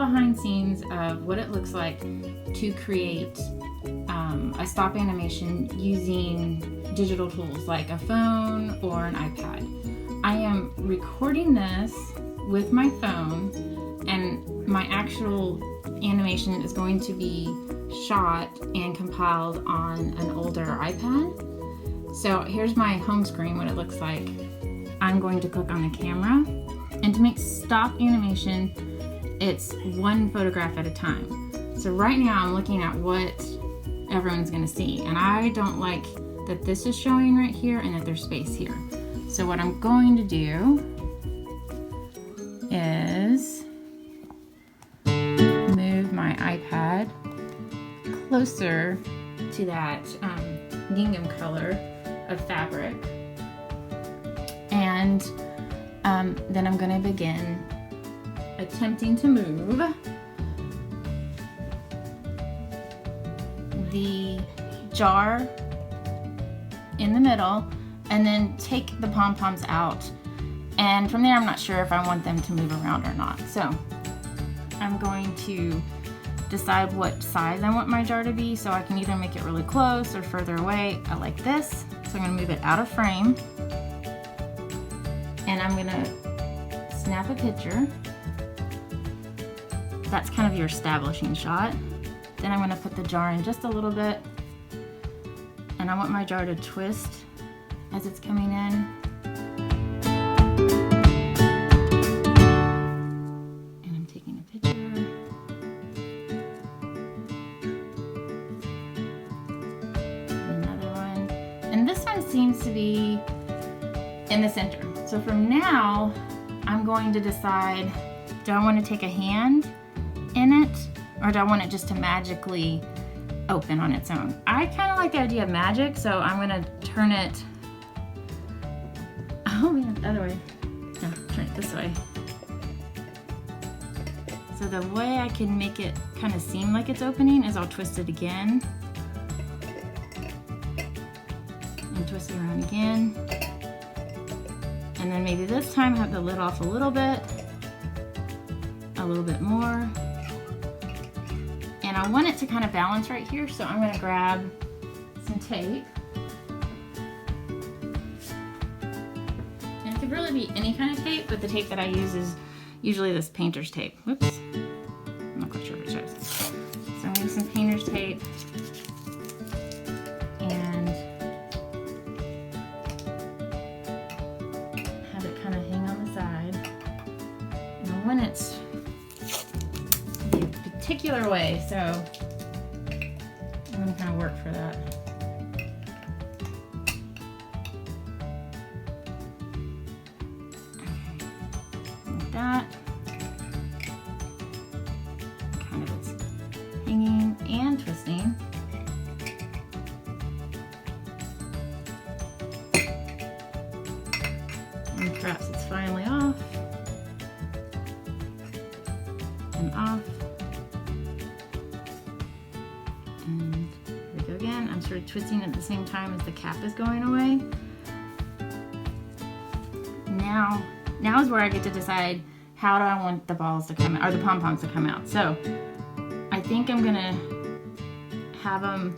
behind scenes of what it looks like to create a stop animation using digital tools like a phone or an iPad. I am recording this with my phone, and my actual animation is going to be shot and compiled on an older iPad. So here's my home screen, what it looks like. I'm going to click on the camera, and to make stop animation, it's one photograph at a time. So right now I'm looking at what everyone's gonna see, and I don't like that this is showing right here and that there's space here. So what I'm going to do is move my iPad closer to that gingham color of fabric, and then I'm going to begin attempting to move the jar in the middle and then take the pom-poms out, and from there I'm not sure if I want them to move around or not. So I'm going to decide what size I want my jar to be, so I can either make it really close or further away. I like this, so I'm going to move it out of frame, and I'm going to snap a picture. That's kind of your establishing shot. Then I'm going to put the jar in just a little bit, and I want my jar to twist as it's coming in. And I'm taking a picture. Another one. And this one seems to be in the center. So from now, I'm going to decide, do I want to take a hand in it, or do I want it just to magically open on its own? I kind of like the idea of magic, so I'm going to turn it, oh man, the other way. No, turn it this way. So the way I can make it kind of seem like it's opening is I'll twist it again, and twist it around again. And then maybe this time have the lid off a little bit more. And I want it to kind of balance right here, so I'm going to grab some tape. And it could really be any kind of tape, but the tape that I use is usually this painter's tape. Whoops, I'm not quite sure if it shows. So I'm going to use some painter's tape and have it kind of hang on the side. And when it's particular way, so I'm going to kind of work for that. Okay, like that. Kind of it's hanging and twisting. And perhaps it's finally off and off. And here we go again. I'm sort of twisting at the same time as the cap is going away. Now is where I get to decide how do I want the balls to come out, or the pom-poms to come out. So I think I'm gonna have them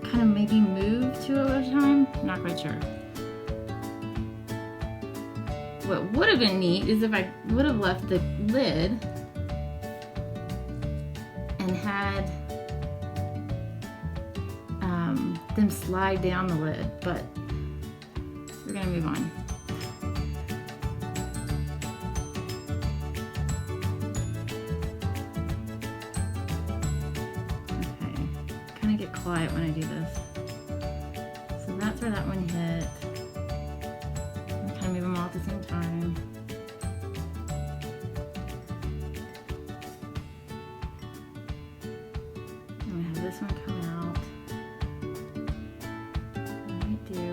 kind of maybe move two at a time. Not quite sure. What would have been neat is if I would have left the lid and had them slide down the lid, but we're gonna move on. Okay, kind of get quiet when I do this. So that's where that one hit. I'm kind of move them all at the same time. I'm gonna have this one come out. Let me do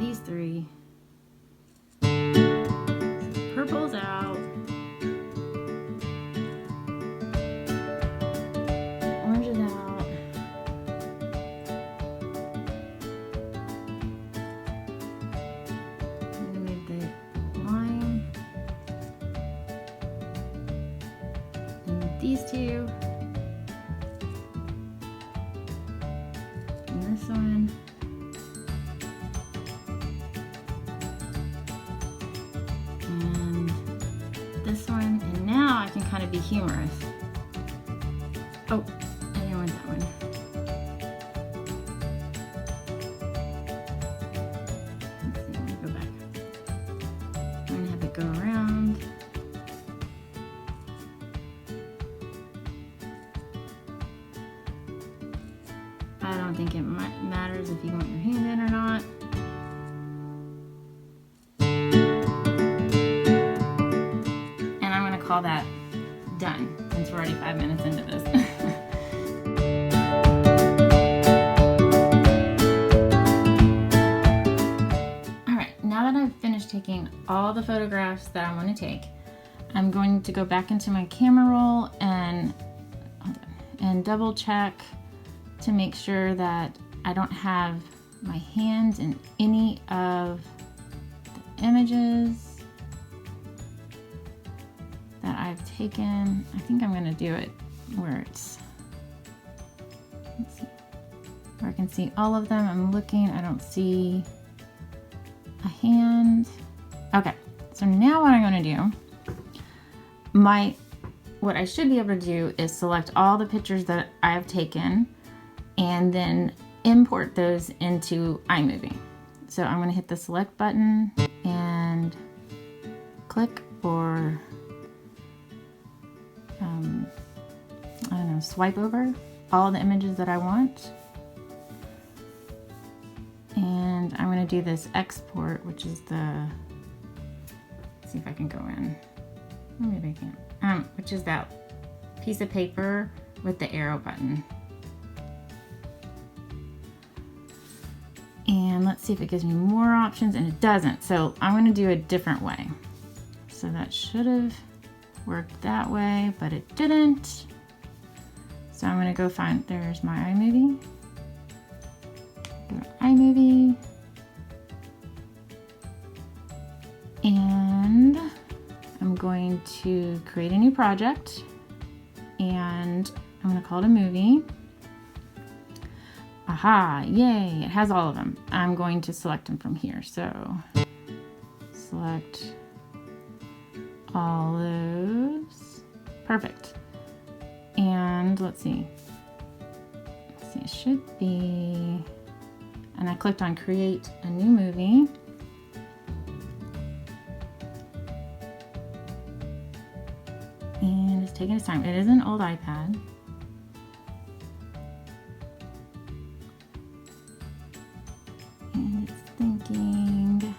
these three. So purple's out. Orange is out. I'm gonna move the line these two. And this one. And this one. And now I can kind of be humorous. Oh, I didn't want that one. Let's see, let me go back. I'm gonna have it go around. I don't think it matters if you want your hand in or not. And I'm gonna call that done since we're already 5 minutes into this. All right, now that I've finished taking all the photographs that I want to take, I'm going to go back into my camera roll and double check to make sure that I don't have my hand in any of the images that I've taken. I think I'm gonna do it where it's, let's see, where I can see all of them. I'm looking, I don't see a hand. Okay, so now what I'm gonna do, what I should be able to do is select all the pictures that I have taken and then import those into iMovie. So I'm gonna hit the select button and click, or I don't know, swipe over all the images that I want. And I'm gonna do this export, which is the, let's see if I can go in. Oh, maybe I can't. Which is that piece of paper with the arrow button. And let's see if it gives me more options, and it doesn't. So I'm gonna do a different way. So that should have worked that way, but it didn't. So I'm gonna go find, there's my iMovie. Go to iMovie. And I'm going to create a new project, and I'm gonna call it a movie. Aha, yay, it has all of them. I'm going to select them from here. So select all those. Perfect. And let's see, it should be, and I clicked on create a new movie. And it's taking its time. It is an old iPad. And it's thinking.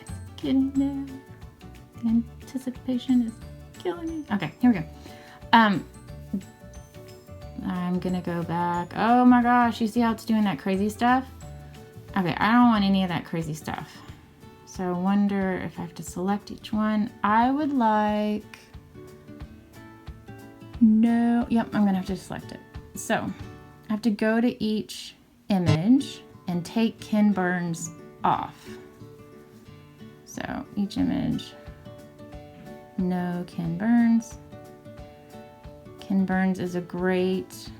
It's getting there. The anticipation is killing me. Okay, here we go. I'm gonna go back. Oh my gosh, you see how it's doing that crazy stuff? Okay, I don't want any of that crazy stuff. So I wonder if I have to select each one. I would like, no, yep, I'm gonna have to select it. So I have to go to each image and take Ken Burns off. So each image, no Ken Burns. Ken Burns is a great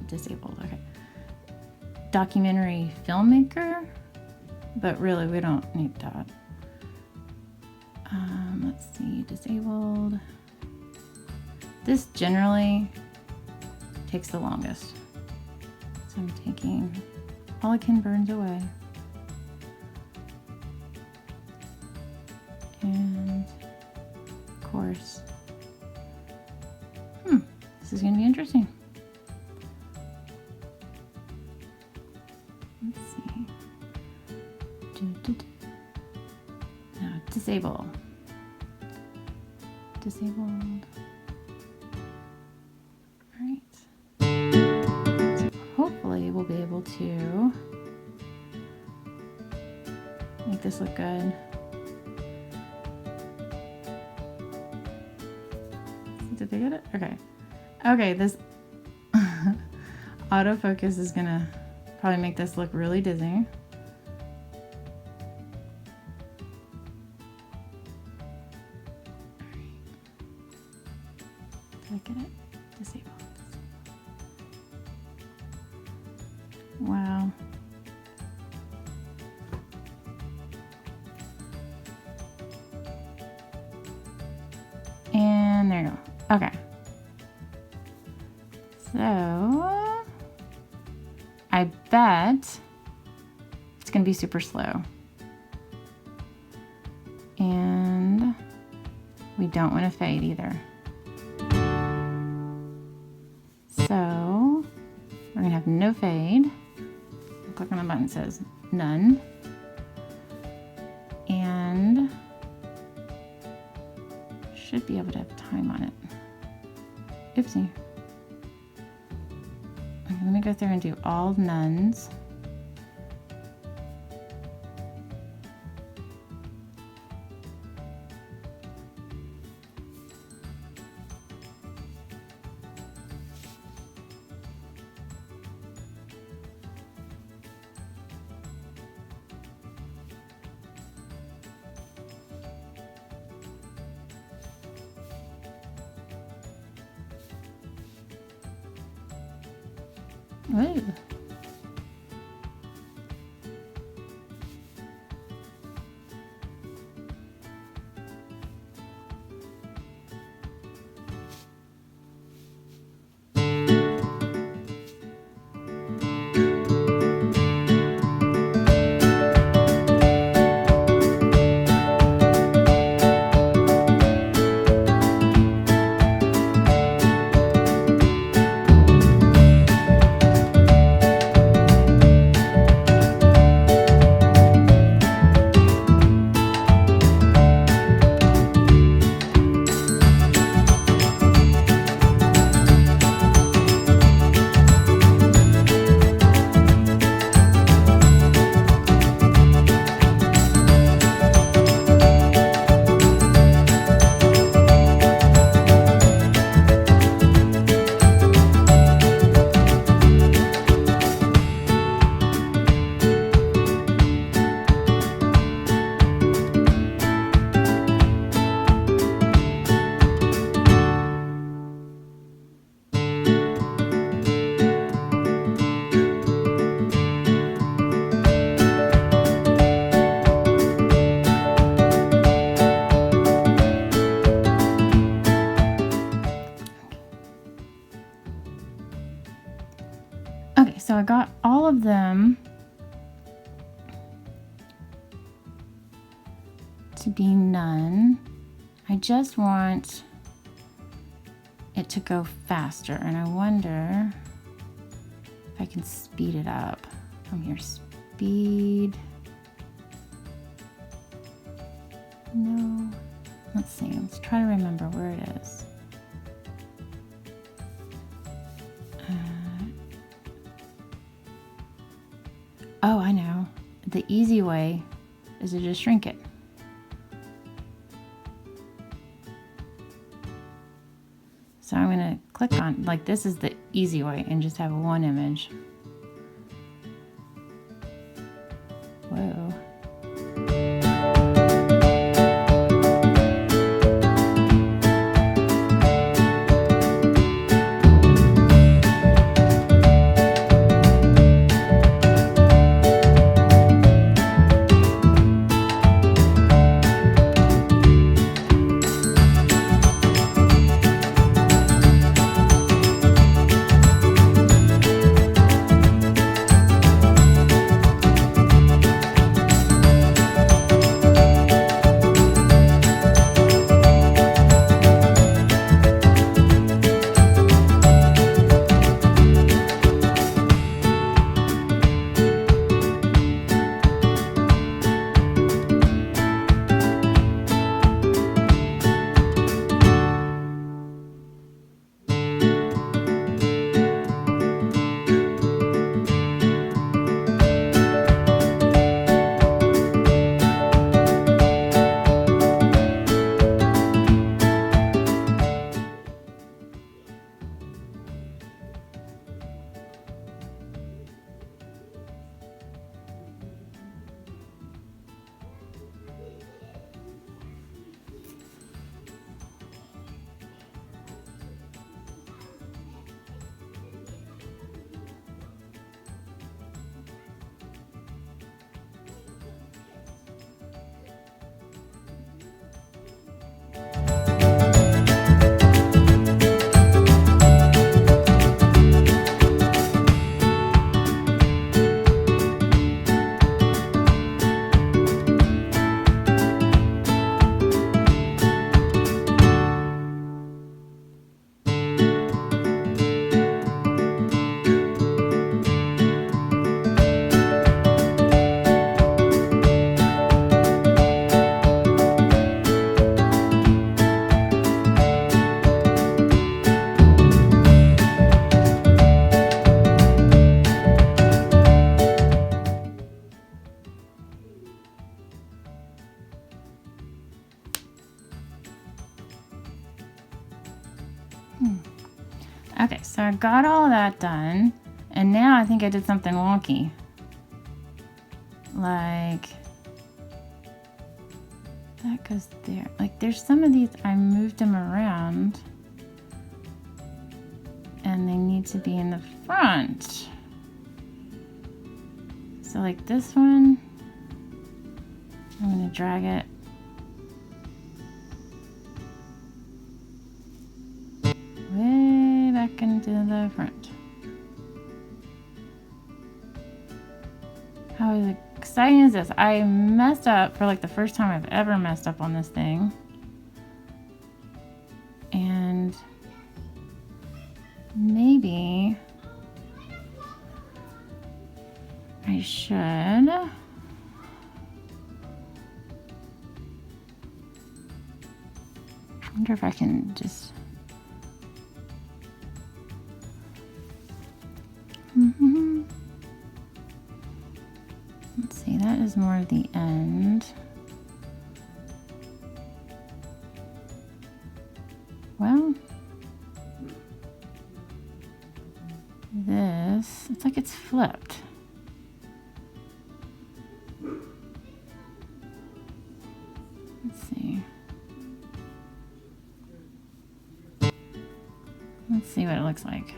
disabled, okay. Documentary filmmaker, but really we don't need that. Let's see, disabled. This generally takes the longest. So I'm taking all of Ken Burns away. And of course, this is gonna be interesting. Let's see. No, disable. Disabled. All right. So hopefully we'll be able to make this look good. Did they get it? Okay. Okay, this autofocus is gonna probably make this look really dizzy. Okay. So I bet it's going to be super slow. And we don't want to fade either. So we're going to have no fade. Click on the button that says none. And should be able to have time on it. Oopsie. Okay, let me go through and do all nones. Ooh. Okay, so I got all of them to be none. I just want it to go faster, and I wonder if I can speed it up. From here, speed. No. Let's see. Let's try to remember where it is. Oh, I know. The easy way is to just shrink it. So I'm going to click on, like, this is the easy way, and just have one image. Whoa. So I got all that done, and now I think I did something wonky. Like, that goes there. Like, there's some of these, I moved them around, and they need to be in the front. So like this one, I'm gonna drag it way back into the front. How exciting is this? I messed up for like the first time I've ever messed up on this thing. And maybe I should. I wonder if I can just. Let's see, that is more of the end. Well, this, it's like it's flipped. Let's see. Let's see what it looks like.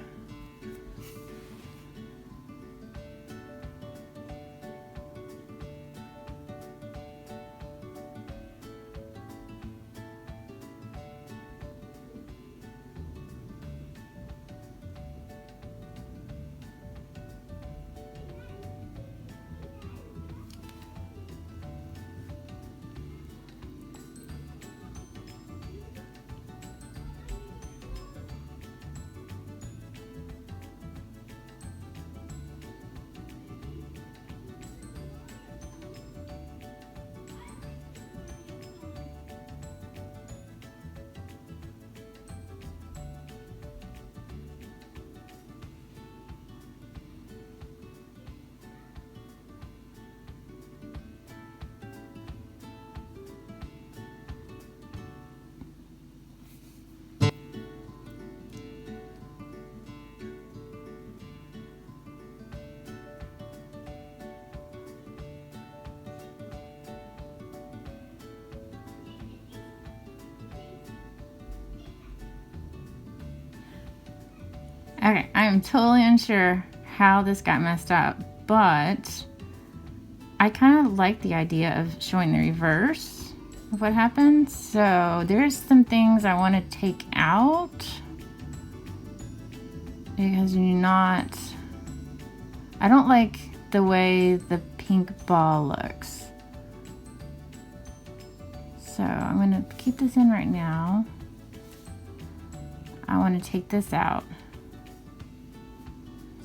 Okay, I am totally unsure how this got messed up, but I kind of like the idea of showing the reverse of what happens. So there's some things I want to take out because I don't like the way the pink ball looks. So I'm going to keep this in right now. I want to take this out.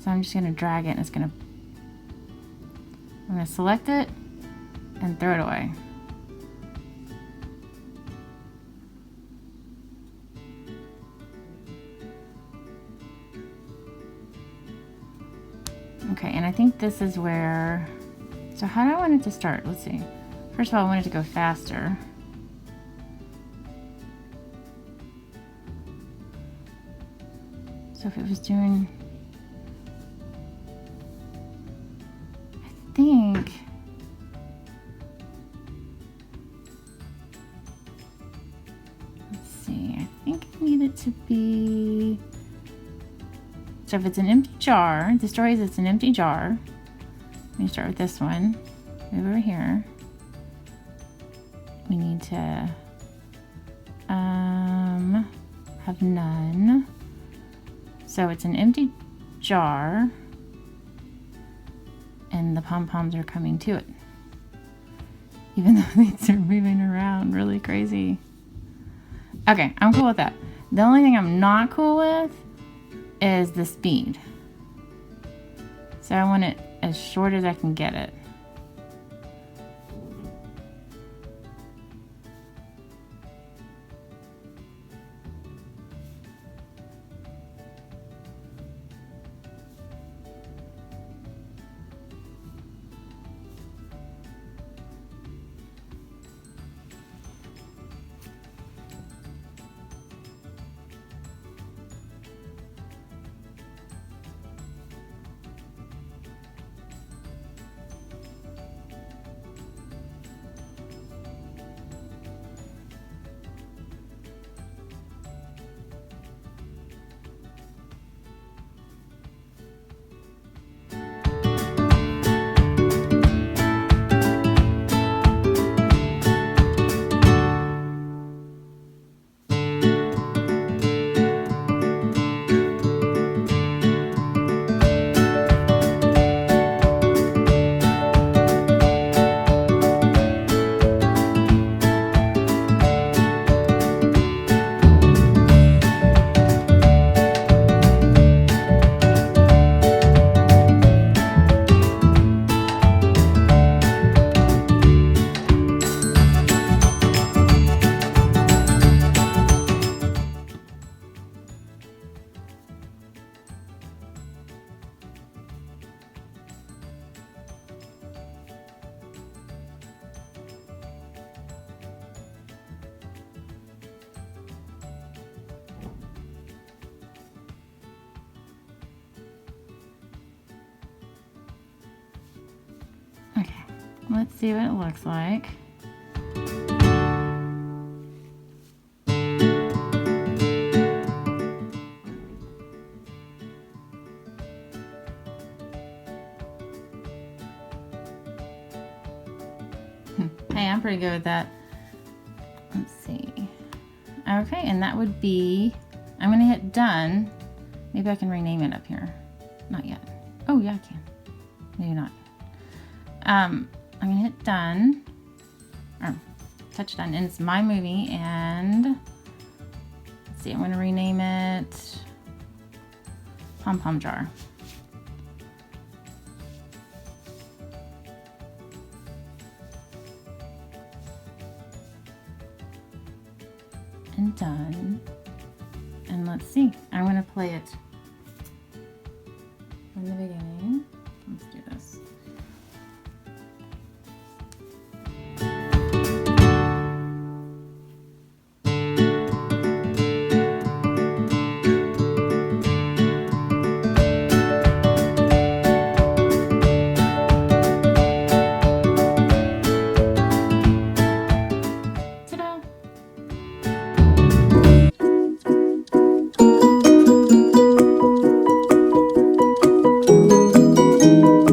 So I'm just going to drag it and I'm going to select it and throw it away. Okay, and I think this is where, so how do I want it to start? Let's see. First of all, I want it to go faster. So if it was doing, I think, let's see, I think I need it to be, so if it's an empty jar, the story is it's an empty jar. Let me start with this one, move over here. We need to have none. So it's an empty jar and the pom-poms are coming to it. Even though these are moving around really crazy. Okay, I'm cool with that. The only thing I'm not cool with is the speed. So I want it as short as I can get it. Let's see what it looks like. Hey, I'm pretty good with that. Let's see. Okay, and that would be, I'm gonna hit done. Maybe I can rename it up here. Not yet. Oh yeah, I can. Maybe not. I'm gonna hit done, or touch done, and it's my movie, and let's see, I'm gonna rename it Pom Pom Jar. And done. And let's see, I'm gonna play it from the beginning.